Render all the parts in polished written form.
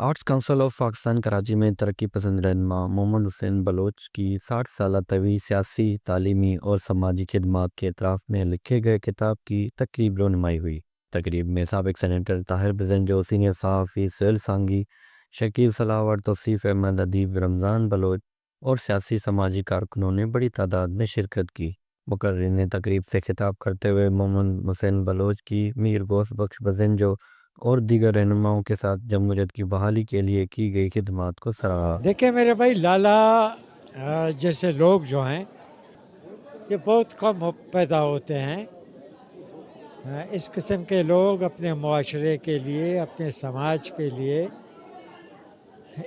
Arts council of Pakistan Karachi میں ترقی پسند رہنما محمد حسین بلوچ کی 60 سالہ طویل سیاسی، تعلیمی اور سماجی خدمات کے اعتراف میں لکھے گئے کتاب کی تقریب رونمائی ہوئی۔ تقریب میں سابق سینیٹر طاہر بزنجو، سینئر صحافی سہیل سانگھی، شکیل صلاح، توصیف احمد، ادیب رمضان بلوچ اور سیاسی سماجی کارکنوں نے بڑی تعداد میں شرکت کی۔ مقررین نے تقریب سے خطاب کرتے ہوئے محمد حسین بلوچ کی، میر گوس بخش بزنجو اور دیگر رہنماؤں کے ساتھ جمہوریت کی بحالی کے لیے کی گئی خدمات کو سراہا۔ دیکھیں میرے بھائی، لالا جیسے لوگ جو ہیں یہ بہت کم پیدا ہوتے ہیں۔ اس قسم کے لوگ اپنے معاشرے کے لیے، اپنے سماج کے لیے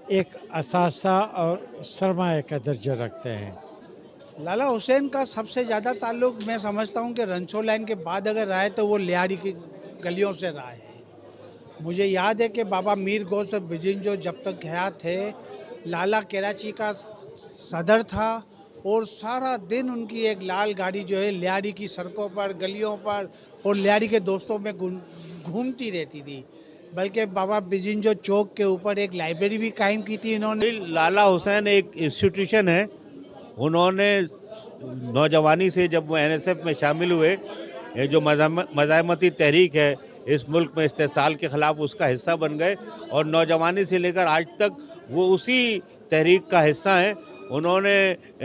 ایک اثاثہ اور سرمایہ کا درجہ رکھتے ہیں۔ لالا حسین کا سب سے زیادہ تعلق میں سمجھتا ہوں کہ رنچھو لائن کے بعد اگر رہا ہے تو وہ لیاڑی کی گلیوں سے رہا ہے۔ مجھے یاد ہے کہ بابا میر گوس بزنجو جب تک حیات تھے، لالا کراچی کا صدر تھا اور سارا دن ان کی ایک لال گاڑی جو ہے لیاڑی کی سڑکوں پر، گلیوں پر اور لیاڑی کے دوستوں میں گھومتی رہتی تھی۔ بلکہ بابا بزنجو چوک کے اوپر ایک لائبریری بھی قائم کی تھی انہوں نے۔ لالا حسین ایک انسٹیٹیوشن ہے۔ انہوں نے نوجوانی سے جب وہ NSF میں شامل ہوئے، یہ جو مزاحمتی تحریک ہے اس ملک میں استحصال کے خلاف، اس کا حصہ بن گئے اور نوجوانی سے لے کر آج تک وہ اسی تحریک کا حصہ ہیں۔ انہوں نے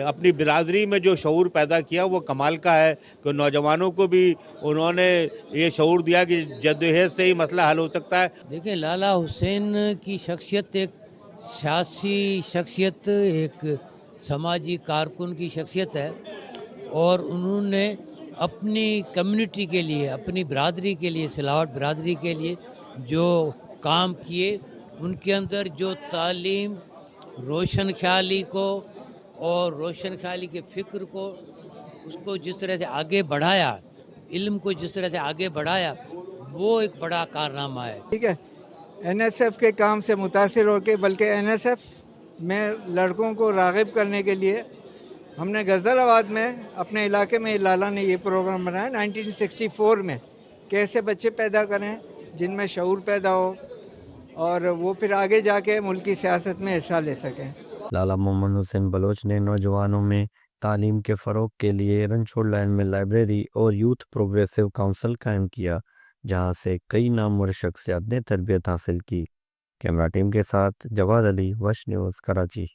اپنی برادری میں جو شعور پیدا کیا وہ کمال کا ہے کہ نوجوانوں کو بھی انہوں نے یہ شعور دیا کہ جدوجہد سے ہی مسئلہ حل ہو سکتا ہے۔ دیکھیں، لالا حسین کی شخصیت ایک سیاسی شخصیت، ایک سماجی کارکن کی شخصیت ہے، اور انہوں نے اپنی کمیونٹی کے لیے، اپنی برادری کے لیے، سلاوٹ برادری کے لیے جو کام کیے، ان کے اندر جو تعلیم، روشن خیالی کو اور روشن خیالی کے فکر کو، اس کو جس طرح سے آگے بڑھایا، علم کو جس طرح سے آگے بڑھایا، وہ ایک بڑا کارنامہ ہے۔ ٹھیک ہے، NSF کے کام سے متاثر ہو کے، بلکہ NSF میں لڑکوں کو راغب کرنے کے لیے ہم نے غزل آباد میں اپنے علاقے میں لالا نے یہ پروگرام بنایا 1964 میں، کیسے بچے پیدا کریں جن میں شعور پیدا ہو اور وہ پھر آگے جا کے ملکی سیاست میں حصہ لے سکیں۔ لالا محمد حسین بلوچ نے نوجوانوں میں تعلیم کے فروغ کے لیے رنچھوڑ لائن میں لائبریری اور یوتھ پروگریسو کونسل قائم کیا، جہاں سے کئی نامور شخصیات نے تربیت حاصل کی۔ کیمرہ ٹیم کے ساتھ جواد علی، وش نیوز، کراچی۔